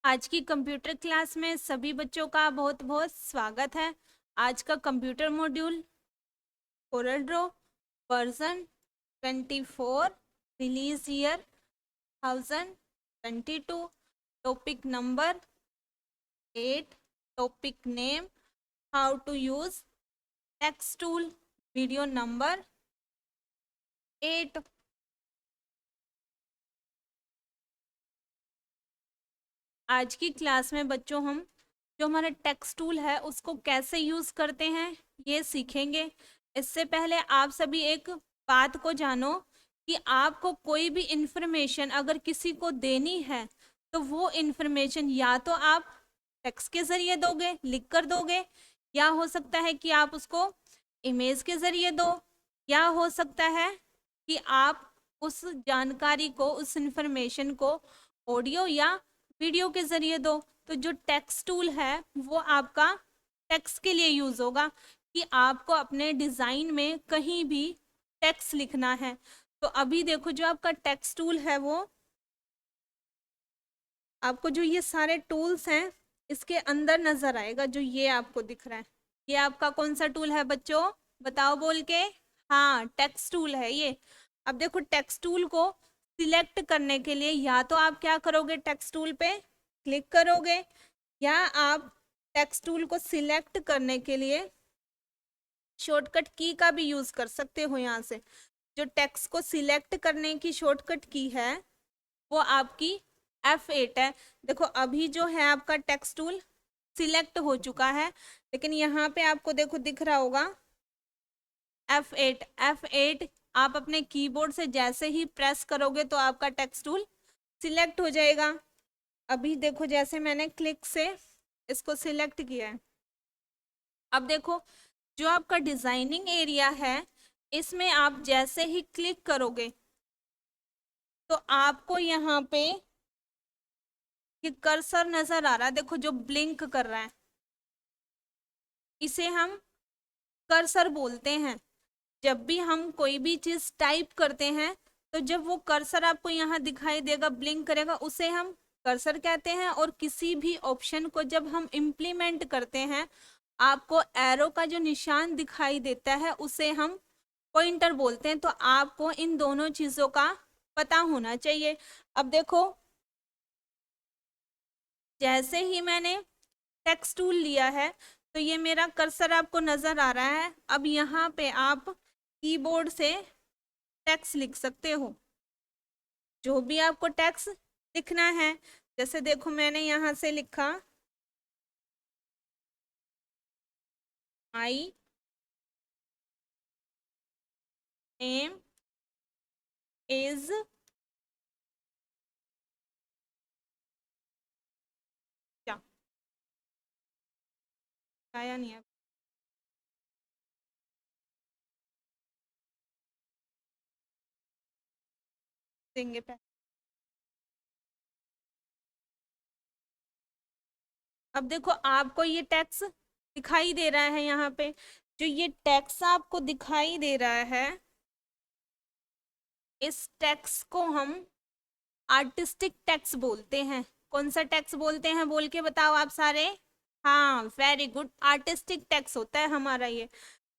आज की computer class में सभी बच्चों का बहुत बहुत स्वागत है। आज का computer module Corel draw version 24 release year 1022 topic number 8 topic name how to use text tool video number 8। आज की क्लास में बच्चों हम जो हमारा टेक्स्ट टूल है उसको कैसे यूज़ करते हैं ये सीखेंगे। इससे पहले आप सभी एक बात को जानो कि आपको कोई भी इंफॉर्मेशन अगर किसी को देनी है तो वो इंफॉर्मेशन या तो आप टेक्स्ट के ज़रिए दोगे, लिख कर दोगे, या हो सकता है कि आप उसको इमेज के ज़रिए दो, या हो सकता है कि आप उस जानकारी को, उस इंफॉर्मेशन को ऑडियो या वीडियो के ज़रिए दो। तो जो टेक्स्ट टूल है वो आपका टेक्स्ट के लिए यूज़ होगा कि आपको अपने डिज़ाइन में कहीं भी टेक्स्ट लिखना है। तो अभी देखो जो आपका टेक्स्ट टूल है वो आपको जो ये सारे टूल्स हैं इसके अंदर नज़र आएगा। जो ये आपको दिख रहा है ये आपका कौन सा टूल है बच्चों, बताओ बोल के। हाँ, टेक्स्ट टूल है ये। अब देखो टेक्स्ट टूल को सिलेक्ट करने के लिए या तो आप क्या करोगे, टेक्स्ट टूल पे क्लिक करोगे, या आप टेक्स्ट टूल को सिलेक्ट करने के लिए शॉर्टकट की का भी यूज़ कर सकते हो। यहाँ से जो टेक्स्ट को सिलेक्ट करने की शॉर्टकट की है वो आपकी F8 है। देखो अभी जो है आपका टेक्स्ट टूल सिलेक्ट हो चुका है, लेकिन यहाँ पे आपको देखो दिख रहा होगा F8। F8 आप अपने कीबोर्ड से जैसे ही प्रेस करोगे तो आपका टेक्स्ट टूल सिलेक्ट हो जाएगा। अभी देखो जैसे मैंने क्लिक से इसको सिलेक्ट किया है। अब देखो जो आपका डिजाइनिंग एरिया है इसमें आप जैसे ही क्लिक करोगे तो आपको यहाँ पे ये कर्सर नजर आ रहा है, देखो जो ब्लिंक कर रहा है, इसे हम कर्सर बोलते हैं। जब भी हम कोई भी चीज टाइप करते हैं तो जब वो कर्सर आपको यहाँ दिखाई देगा, ब्लिंक करेगा, उसे हम कर्सर कहते हैं। और किसी भी ऑप्शन को जब हम इम्प्लीमेंट करते हैं आपको एरो का जो निशान दिखाई देता है उसे हम पॉइंटर बोलते हैं। तो आपको इन दोनों चीजों का पता होना चाहिए। अब देखो जैसे ही मैंने टेक्स्ट टूल लिया है तो ये मेरा कर्सर आपको नजर आ रहा है। अब यहाँ पे आप कीबोर्ड से टेक्स्ट लिख सकते हो, जो भी आपको टेक्स्ट लिखना है। जैसे देखो मैंने यहाँ से लिखा आई एम इज क्या आया नहीं है, देंगे पहले। अब देखो आपको ये टेक्स्ट दिखाई दे रहा है यहाँ पे। जो ये टेक्स्ट आपको दिखाई दे रहा है इस टेक्स्ट को हम आर्टिस्टिक टेक्स्ट बोलते हैं। कौन सा टेक्स्ट बोलते हैं बोल के बताओ आप सारे। हाँ, वेरी गुड, आर्टिस्टिक टेक्स्ट होता है हमारा ये।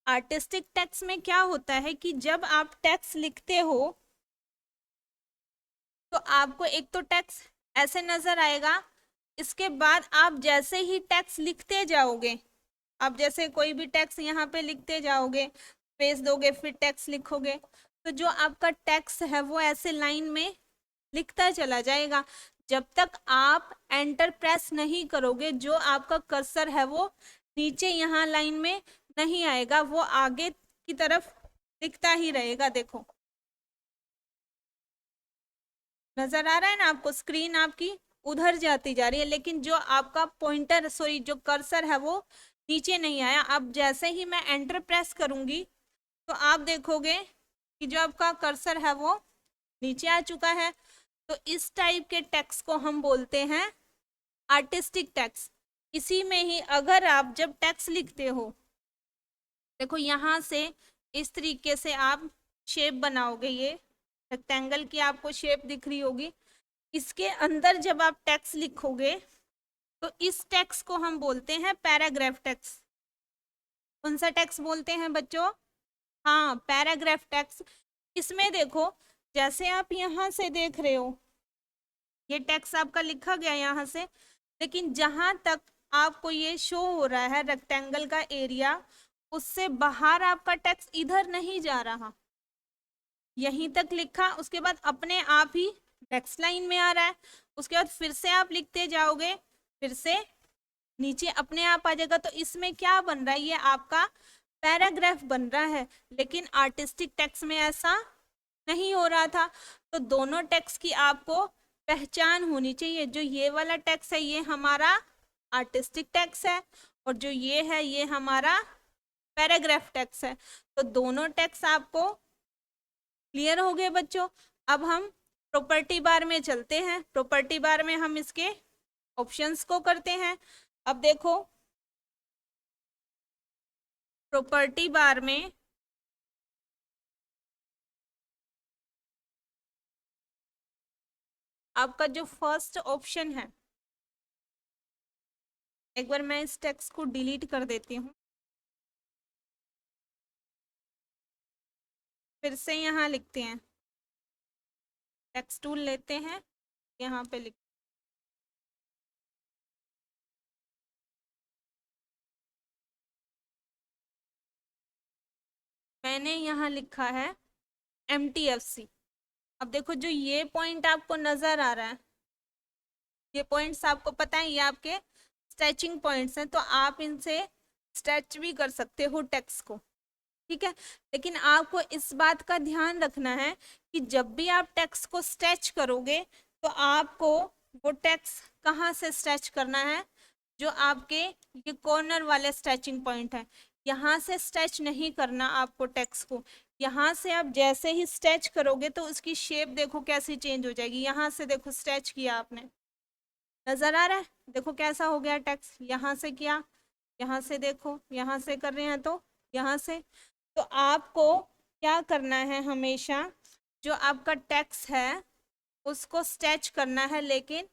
आर्टिस्टिक टेक्स्ट में क्या होता है कि जब आप टेक्स्ट लिखते हो तो आपको एक तो टेक्स्ट ऐसे नजर आएगा, इसके बाद आप जैसे ही टेक्स्ट लिखते जाओगे, आप जैसे कोई भी टेक्स्ट यहाँ पे लिखते जाओगे, स्पेस दोगे, फिर टेक्स्ट लिखोगे, तो जो आपका टेक्स्ट है वो ऐसे लाइन में लिखता चला जाएगा। जब तक आप एंटर प्रेस नहीं करोगे जो आपका कर्सर है वो नीचे यहाँ लाइन में नहीं आएगा, वो आगे की तरफ लिखता ही रहेगा। देखो नजर आ रहा है ना आपको, स्क्रीन आपकी उधर जाती जा रही है, लेकिन जो आपका पॉइंटर, सॉरी जो कर्सर है वो नीचे नहीं आया। अब जैसे ही मैं एंटर प्रेस करूंगी तो आप देखोगे कि जो आपका कर्सर है वो नीचे आ चुका है। तो इस टाइप के टेक्स्ट को हम बोलते हैं आर्टिस्टिक टेक्स्ट। इसी में ही अगर आप जब टेक्स्ट लिखते हो, देखो यहाँ से इस तरीके से आप शेप बनाओगे, ये रेक्टेंगल की आपको शेप दिख रही होगी। इसके अंदर जब आप टेक्स्ट लिखोगे तो इस टेक्स्ट को हम बोलते हैं पैराग्राफ टेक्स्ट। कौन सा टेक्स्ट बोलते हैं बच्चों? हाँ, पैराग्राफ टेक्स्ट। इसमें देखो, जैसे आप यहाँ से देख रहे हो, ये टेक्स्ट आपका लिखा गया यहाँ से, लेकिन जहां तक आपको ये शो हो रहा है रेक्टेंगल का एरिया, उससे बाहर आपका टेक्स्ट इधर नहीं जा रहा, यहीं तक लिखा, उसके बाद अपने आप ही नेक्स्ट लाइन में आ रहा है, उसके बाद फिर से आप लिखते जाओगे, फिर से नीचे अपने आप आ जाएगा। तो इसमें क्या बन रहा है? ये आपका पैराग्राफ बन रहा है, लेकिन आर्टिस्टिक टेक्स्ट में ऐसा नहीं हो रहा था। तो दोनों टेक्स्ट की आपको पहचान होनी चाहिए। जो ये वाला टेक्स्ट है ये हमारा आर्टिस्टिक टेक्स्ट है, और जो ये है ये हमारा पैराग्राफ टेक्स्ट है। तो दोनों टेक्स्ट आपको क्लियर हो गए बच्चों। अब हम प्रॉपर्टी बार में चलते हैं। प्रॉपर्टी बार में हम इसके ऑप्शंस को करते हैं। अब देखो, प्रॉपर्टी बार में आपका जो फर्स्ट ऑप्शन है, एक बार मैं इस टेक्स्ट को डिलीट कर देती हूँ, फिर से यहाँ लिखते हैं, टेक्स्ट टूल लेते हैं, यहाँ पे लिख, मैंने यहाँ लिखा है MTFC। अब देखो, जो ये पॉइंट आपको नजर आ रहा है, ये पॉइंट्स आपको पता है ये आपके स्ट्रेचिंग पॉइंट्स हैं, तो आप इनसे स्ट्रेच भी कर सकते हो टेक्स्ट को, ठीक है। लेकिन आपको इस बात का ध्यान रखना है कि जब भी आप टेक्स्ट को स्ट्रेच करोगे तो आपको वो टेक्स्ट कहाँ से स्ट्रेच करना है? जो आपके ये कॉर्नर वाले स्ट्रेचिंग पॉइंट है, यहाँ से स्ट्रेच नहीं करना आपको टेक्स्ट को। यहाँ से आप जैसे ही स्ट्रेच करोगे तो उसकी शेप देखो कैसी चेंज हो जाएगी। यहाँ से देखो स्ट्रेच किया आपने, नजर आ रहा है? देखो कैसा हो गया टेक्स्ट, यहाँ से किया, यहाँ से देखो, यहाँ से कर रहे हैं तो यहाँ से। तो आपको क्या करना है? हमेशा जो आपका टेक्स्ट है उसको स्ट्रेच करना है, लेकिन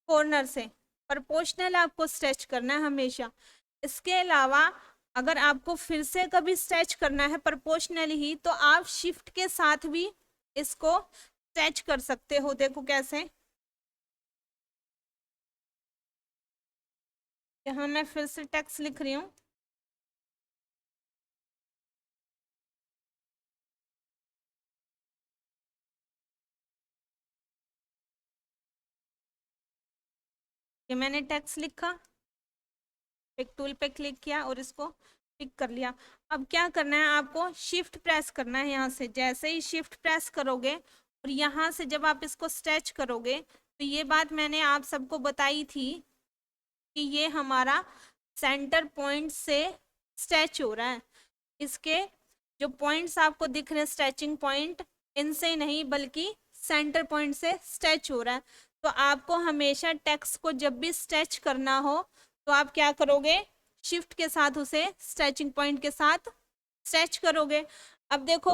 कॉर्नर से प्रोपोर्शनल आपको स्ट्रेच करना है हमेशा। इसके अलावा अगर आपको फिर से कभी स्ट्रेच करना है प्रोपोर्शनल ही, तो आप शिफ्ट के साथ भी इसको स्ट्रेच कर सकते हो। देखो कैसे, यहाँ मैं फिर से टेक्स्ट लिख रही हूँ, ये मैंने टेक्स्ट लिखा, पिक टूल पे क्लिक किया और इसको पिक कर लिया। अब क्या करना है? आपको शिफ्ट प्रेस करना है यहाँ से। जैसे ही शिफ्ट प्रेस करोगे और यहाँ से जब आप इसको स्ट्रेच करोगे, तो ये बात मैंने आप सबको बताई थी कि ये हमारा सेंटर पॉइंट से स्ट्रेच हो रहा है। इसके जो पॉइंट्स आपको दिख रहे हैं स्ट्रेचिंग पॉइंट, इनसे नहीं बल्कि सेंटर पॉइंट से स्ट्रेच हो रहा है। तो आपको हमेशा टेक्स्ट को जब भी स्ट्रेच करना हो तो आप क्या करोगे? शिफ्ट के साथ उसे स्ट्रेचिंग पॉइंट के साथ स्ट्रेच करोगे। अब देखो,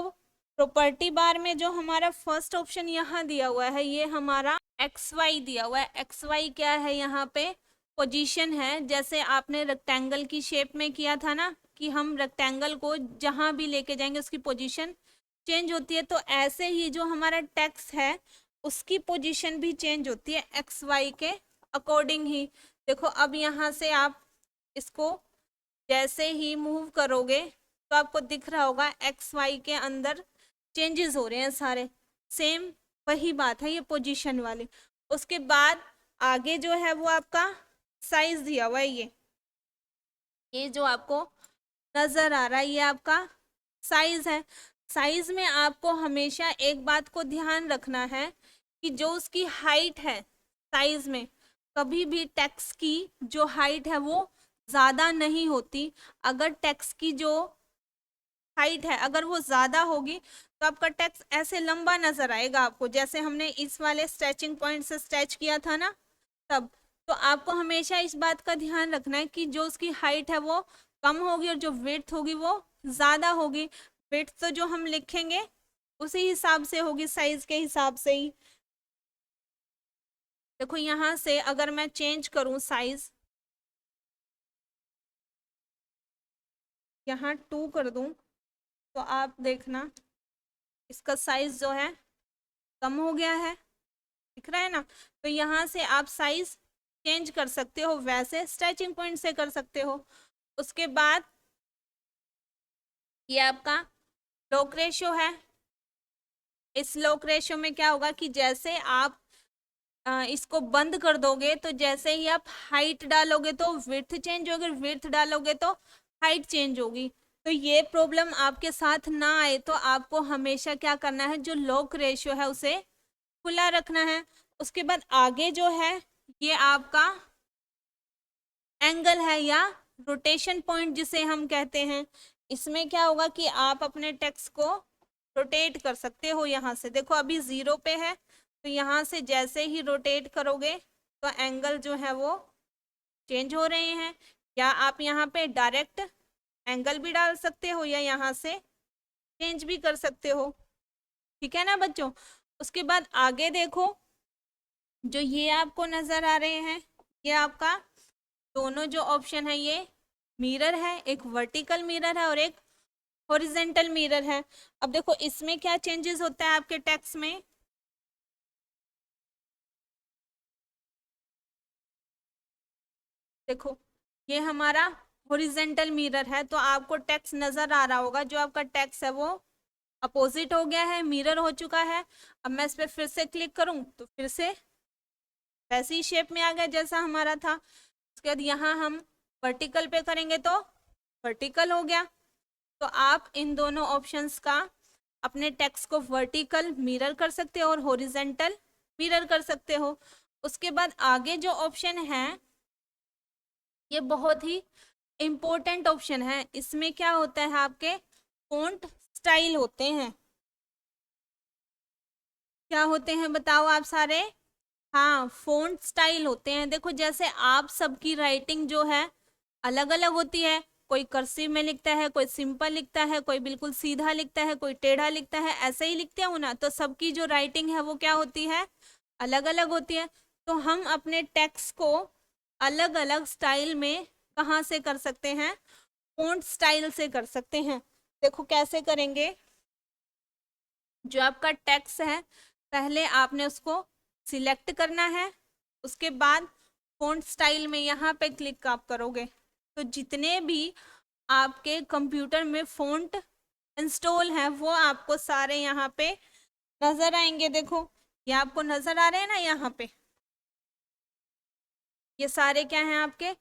प्रॉपर्टी बार में जो हमारा फर्स्ट ऑप्शन यहाँ दिया हुआ है, ये हमारा XY दिया हुआ है। XY क्या है? यहाँ पे पोजीशन है। जैसे आपने रेक्टेंगल की शेप में किया था ना, कि हम रेक्टेंगल को जहां भी लेके जाएंगे उसकी पोजीशन चेंज होती है, तो ऐसे ही जो हमारा टेक्स्ट है उसकी पोजीशन भी चेंज होती है XY के अकॉर्डिंग ही। देखो, अब यहाँ से आप इसको जैसे ही मूव करोगे तो आपको दिख रहा होगा XY के अंदर चेंजेस हो रहे हैं सारे। सेम वही बात है ये पोजीशन वाली। उसके बाद आगे जो है वो आपका साइज दिया हुआ है। ये जो आपको नजर आ रहा है ये आपका साइज है। साइज में आपको हमेशा एक बात को ध्यान रखना है कि जो उसकी हाइट है साइज में, कभी भी टेक्स्ट की जो हाइट है वो ज़्यादा नहीं होती। अगर टेक्स्ट की जो हाइट है अगर वो ज़्यादा होगी तो आपका टेक्स्ट ऐसे लंबा नज़र आएगा आपको, जैसे हमने इस वाले स्ट्रेचिंग पॉइंट से स्ट्रेच किया था ना तब। तो आपको हमेशा इस बात का ध्यान रखना है कि जो उसकी हाइट है वो कम होगी और जो विड्थ होगी वो ज़्यादा होगी। विड्थ तो जो हम लिखेंगे उसी हिसाब से होगी, साइज के हिसाब से ही। देखो यहाँ से अगर मैं चेंज करूँ साइज, यहाँ 2 कर दूँ, तो आप देखना इसका साइज जो है कम हो गया है, दिख रहा है ना। तो यहाँ से आप साइज चेंज कर सकते हो, वैसे स्ट्रेचिंग पॉइंट से कर सकते हो। उसके बाद ये आपका लॉक रेशियो है। इस लॉक रेशियो में क्या होगा कि जैसे आप इसको बंद कर दोगे, तो जैसे ही आप हाइट डालोगे तो विड्थ चेंज होगी, विड्थ डालोगे तो हाइट चेंज होगी। तो ये प्रॉब्लम आपके साथ ना आए तो आपको हमेशा क्या करना है, जो लॉक रेशियो है उसे खुला रखना है। उसके बाद आगे जो है ये आपका एंगल है या रोटेशन पॉइंट जिसे हम कहते हैं। इसमें क्या होगा कि आप अपने टेक्स्ट को रोटेट कर सकते हो। यहाँ से देखो अभी 0 पे है, तो यहाँ से जैसे ही रोटेट करोगे तो एंगल जो है वो चेंज हो रहे हैं। या आप यहाँ पे डायरेक्ट एंगल भी डाल सकते हो या यहाँ से चेंज भी कर सकते हो, ठीक है ना बच्चों। उसके बाद आगे देखो, जो ये आपको नजर आ रहे हैं, ये आपका दोनों जो ऑप्शन है ये मिरर है, एक वर्टिकल मिरर है और एक हॉरिजेंटल मिरर है। अब देखो इसमें क्या चेंजेस होता है आपके टेक्स्ट में। देखो ये हमारा हॉरिजेंटल मिरर है, तो आपको टेक्स्ट नजर आ रहा होगा, जो आपका टेक्स्ट है वो अपोजिट हो गया है, मिरर हो चुका है। अब मैं इस पर फिर से क्लिक करूं तो फिर से वैसी शेप में आ गया जैसा हमारा था। उसके बाद यहाँ हम वर्टिकल पे करेंगे तो वर्टिकल हो गया। तो आप इन दोनों ऑप्शंस का अपने टेक्स्ट को वर्टिकल मिरर कर सकते हो और हॉरिजेंटल मिरर कर सकते हो। उसके बाद आगे जो ऑप्शन है ये बहुत ही इम्पोर्टेंट ऑप्शन है। इसमें क्या होता है, आपके फॉन्ट स्टाइल होते हैं। क्या होते हैं बताओ आप सारे। हाँ, फॉन्ट स्टाइल होते हैं। देखो जैसे आप सबकी राइटिंग जो है अलग अलग होती है, कोई कर्सिव में लिखता है, कोई सिंपल लिखता है, कोई बिल्कुल सीधा लिखता है, कोई टेढ़ा लिखता है, ऐसे ही लिखते हो ना। तो सबकी जो राइटिंग है वो क्या होती है, अलग अलग होती है। तो हम अपने टेक्स्ट को अलग अलग स्टाइल में कहाँ से कर सकते हैं, फॉन्ट स्टाइल से कर सकते हैं। देखो कैसे करेंगे। जो आपका टेक्स्ट है पहले आपने उसको सिलेक्ट करना है, उसके बाद फॉन्ट स्टाइल में यहाँ पे क्लिक आप करोगे तो जितने भी आपके कंप्यूटर में फॉन्ट इंस्टॉल हैं वो आपको सारे यहाँ पे नजर आएंगे। देखो ये आपको नजर आ रहे हैं ना, यहाँ पे ये सारे क्या हैं, आपके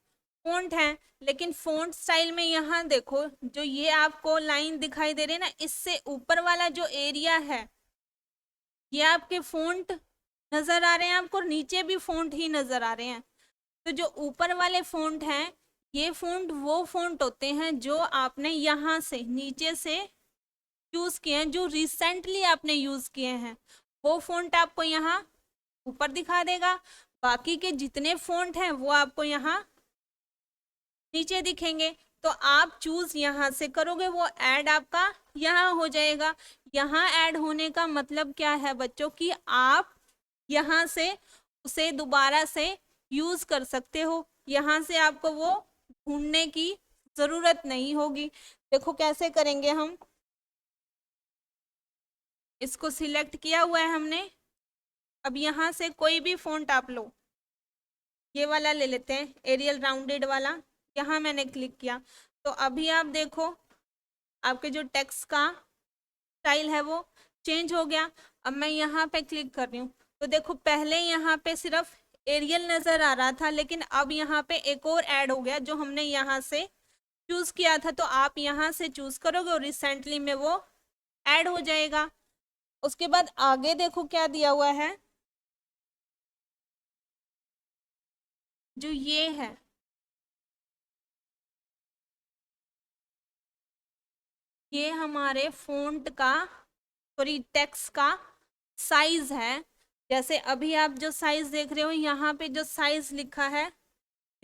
फॉन्ट हैं। लेकिन फॉन्ट स्टाइल में यहाँ देखो, जो ये आपको लाइन दिखाई दे रही है ना, इससे ऊपर वाला जो एरिया है ये आपके फॉन्ट नजर आ रहे हैं आपको, नीचे भी फॉन्ट ही नजर आ रहे हैं। तो जो ऊपर वाले फॉन्ट हैं ये फॉन्ट वो फॉन्ट होते हैं जो आपने यहाँ से नीचे से चूज किए हैं, जो रिसेंटली आपने यूज किए हैं वो फॉन्ट आपको यहाँ ऊपर दिखा देगा। बाकी के जितने फॉन्ट हैं वो आपको यहाँ नीचे दिखेंगे। तो आप चूज यहाँ से करोगे, वो ऐड आपका यहाँ हो जाएगा। यहाँ ऐड होने का मतलब क्या है बच्चों, कि आप यहाँ से उसे दोबारा से यूज कर सकते हो, यहाँ से आपको वो ढूंढने की जरूरत नहीं होगी। देखो कैसे करेंगे हम। इसको सिलेक्ट किया हुआ है हमने। अब यहाँ से कोई भी फॉन्ट आप लो, ये वाला ले लेते हैं, एरियल राउंडेड वाला। यहाँ मैंने क्लिक किया तो अभी आप देखो आपके जो टेक्स्ट का स्टाइल है वो चेंज हो गया। अब मैं यहाँ पे क्लिक कर रही हूँ तो देखो पहले यहाँ पे सिर्फ एरियल नजर आ रहा था, लेकिन अब यहाँ पे एक और ऐड हो गया जो हमने यहाँ से चूज किया था। तो आप यहाँ से चूज करोगे और रिसेंटली में वो ऐड हो जाएगा। उसके बाद आगे देखो क्या दिया हुआ है, जो ये है ये हमारे फॉन्ट का, सॉरी टेक्स्ट का साइज है। जैसे अभी आप जो साइज देख रहे हो यहाँ पे जो साइज लिखा है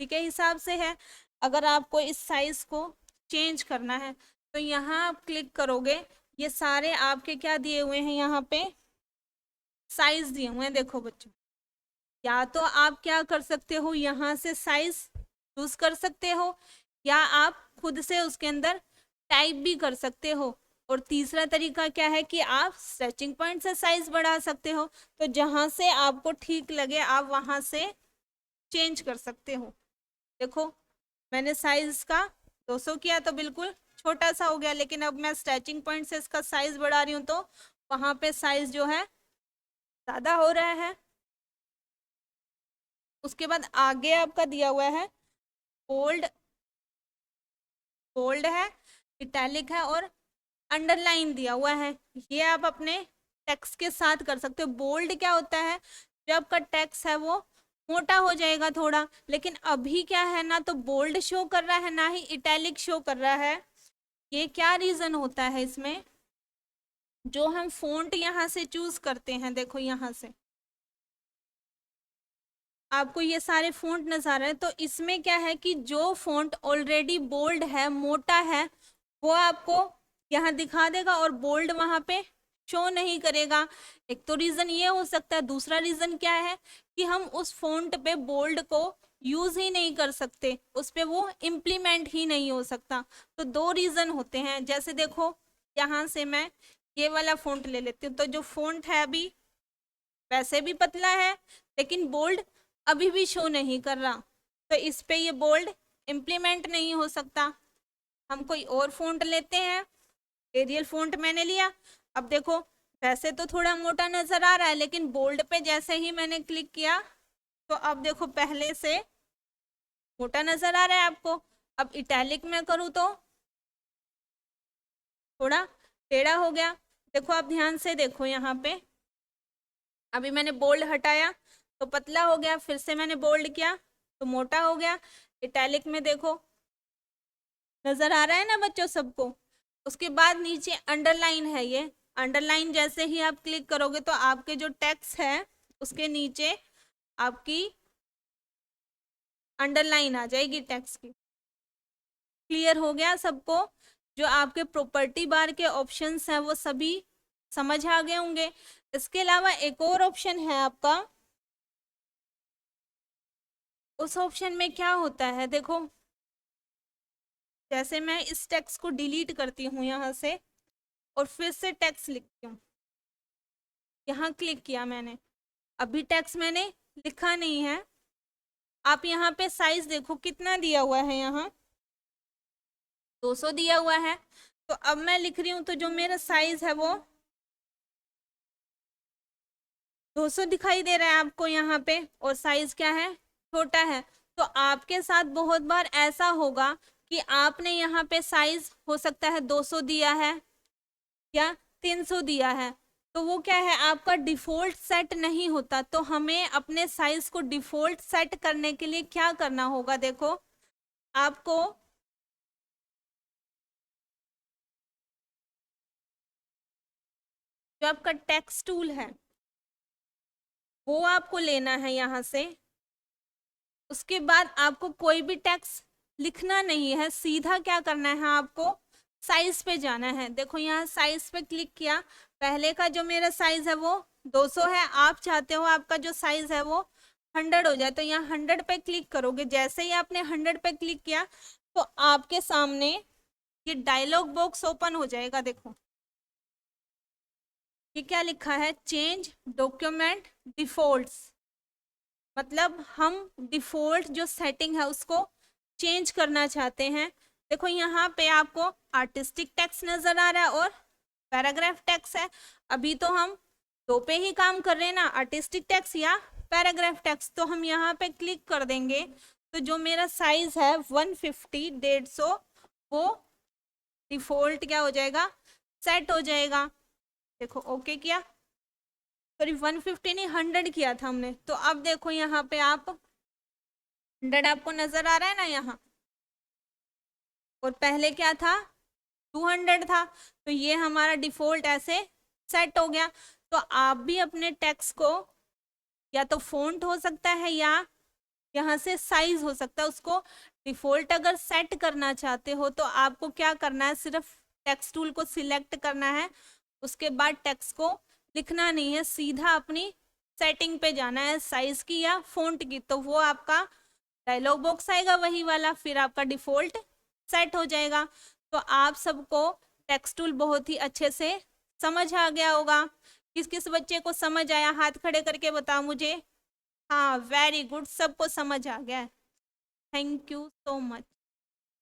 ठीक है हिसाब से है। अगर आपको इस साइज को चेंज करना है तो यहाँ आप क्लिक करोगे, ये सारे आपके क्या दिए हुए हैं, यहाँ पे साइज दिए हुए हैं। देखो बच्चों या तो आप क्या कर सकते हो, यहाँ से साइज चूज कर सकते हो, या आप खुद से उसके अंदर टाइप भी कर सकते हो। और तीसरा तरीका क्या है कि आप स्ट्रेचिंग पॉइंट से साइज बढ़ा सकते हो। तो जहां से आपको ठीक लगे आप वहां से चेंज कर सकते हो। देखो मैंने साइज का 200 किया तो बिल्कुल छोटा सा हो गया, लेकिन अब मैं स्ट्रेचिंग पॉइंट से इसका साइज बढ़ा रही हूँ तो वहां पे साइज जो है ज्यादा हो रहा है। उसके बाद आगे आपका दिया हुआ है बोल्ड, बोल्ड है, इटैलिक है और अंडरलाइन दिया हुआ है। ये आप अपने टेक्स्ट के साथ कर सकते हो। बोल्ड क्या होता है, जो आपका टेक्स्ट है वो मोटा हो जाएगा थोड़ा, लेकिन अभी क्या है ना तो बोल्ड शो कर रहा है ना ही इटैलिक शो कर रहा है। ये क्या रीजन होता है इसमें, जो हम फॉन्ट यहाँ से चूज करते हैं, देखो यहाँ से आपको ये सारे फॉन्ट नजर आ रहे हैं, तो इसमें क्या है कि जो फॉन्ट ऑलरेडी बोल्ड है, मोटा है, वो आपको यहाँ दिखा देगा और बोल्ड वहां पे शो नहीं करेगा। एक तो रीजन ये हो सकता है। दूसरा रीजन क्या है कि हम उस फॉन्ट पे बोल्ड को यूज ही नहीं कर सकते, उस पे वो इम्प्लीमेंट ही नहीं हो सकता। तो दो रीजन होते हैं। जैसे देखो यहाँ से मैं ये वाला फॉन्ट ले लेती हूँ, तो जो फॉन्ट है अभी वैसे भी पतला है, लेकिन बोल्ड अभी भी शो नहीं कर रहा, तो इस पे ये बोल्ड इम्प्लीमेंट नहीं हो सकता। हम कोई और फॉन्ट लेते हैं, एरियल फॉन्ट मैंने लिया। अब देखो वैसे तो थोड़ा मोटा नजर आ रहा है, लेकिन बोल्ड पे जैसे ही मैंने क्लिक किया तो अब देखो पहले से मोटा नजर आ रहा है आपको। अब इटैलिक में करूँ तो थोड़ा टेढ़ा हो गया। देखो आप ध्यान से देखो यहाँ पे, अभी मैंने बोल्ड हटाया तो पतला हो गया, फिर से मैंने बोल्ड किया तो मोटा हो गया। इटैलिक में देखो नजर आ रहा है ना बच्चों सबको। उसके बाद नीचे अंडरलाइन है, ये अंडरलाइन जैसे ही आप क्लिक करोगे तो आपके जो टेक्स्ट है उसके नीचे आपकी अंडरलाइन आ जाएगी टेक्स्ट की। क्लियर हो गया सबको? जो आपके प्रॉपर्टी बार के ऑप्शंस हैं वो सभी समझ आ गए होंगे। इसके अलावा एक और ऑप्शन है आपका, उस ऑप्शन में क्या होता है देखो, जैसे मैं इस टेक्स्ट को डिलीट करती हूँ यहाँ से और फिर से टेक्स्ट लिखती हूँ, यहाँ क्लिक किया मैंने, अभी टेक्स्ट मैंने लिखा नहीं है। आप यहाँ पे साइज देखो कितना दिया हुआ है, यहाँ 200 दिया हुआ है। तो अब मैं लिख रही हूँ तो जो मेरा साइज है वो 200 दिखाई दे रहा है आपको यहाँ पे, और साइज क्या है, छोटा है। तो आपके साथ बहुत बार ऐसा होगा कि आपने यहाँ पे साइज हो सकता है 200 दिया है या 300 दिया है, तो वो क्या है आपका डिफॉल्ट सेट नहीं होता। तो हमें अपने साइज को डिफॉल्ट सेट करने के लिए क्या करना होगा, देखो आपको जो आपका टेक्स्ट टूल है वो आपको लेना है यहाँ से। उसके बाद आपको कोई भी टेक्स्ट लिखना नहीं है, सीधा क्या करना है आपको साइज पे जाना है। देखो यहाँ साइज पे क्लिक किया, पहले का जो मेरा साइज है वो 200 है, आप चाहते हो आपका जो साइज है वो 100 हो जाए, तो यहाँ 100 पे क्लिक करोगे। जैसे ही आपने 100 पे क्लिक किया तो आपके सामने ये डायलॉग बॉक्स ओपन हो जाएगा। देखो ये क्या लिखा है, चेंज डॉक्यूमेंट डिफॉल्ट्स, मतलब हम डिफॉल्ट जो सेटिंग है उसको चेंज करना चाहते हैं। देखो यहाँ पे आपको आर्टिस्टिक टेक्स्ट नजर आ रहा है और पैराग्राफ टेक्स्ट है। अभी तो हम दो पे ही काम कर रहे हैं ना, आर्टिस्टिक टेक्स्ट या पैराग्राफ टेक्स्ट। तो हम यहाँ पे क्लिक कर देंगे तो जो मेरा साइज है 150 150 वो डिफॉल्ट क्या हो जाएगा, सेट हो जाएगा। देखो ओके किया, सॉरी 150 नहीं 100 किया था हमने। तो अब देखो यहाँ पे आप 100 आपको नजर आ रहा है ना यहाँ, और पहले क्या था 200 था, तो ये हमारा डिफॉल्ट ऐसे सेट हो गया। तो आप भी अपने टेक्स्ट को या तो फॉन्ट हो सकता है या यहाँ से साइज हो सकता है, उसको डिफॉल्ट अगर सेट करना चाहते हो तो आपको क्या करना है, सिर्फ टेक्स्ट टूल को सिलेक्ट करना है। उसके बाद टेक्स्ट को लिखना नहीं है, सीधा अपनी सेटिंग पे जाना है साइज की या फ़ॉन्ट की, तो वो आपका डायलॉग बॉक्स आएगा वही वाला, फिर आपका डिफ़ॉल्ट सेट हो जाएगा। तो आप सबको टेक्स्ट टूल बहुत ही अच्छे से समझ आ गया होगा। किस किस बच्चे को समझ आया, हाथ खड़े करके बताओ मुझे। हाँ वेरी गुड, सबको समझ आ गया है। Thank you so much.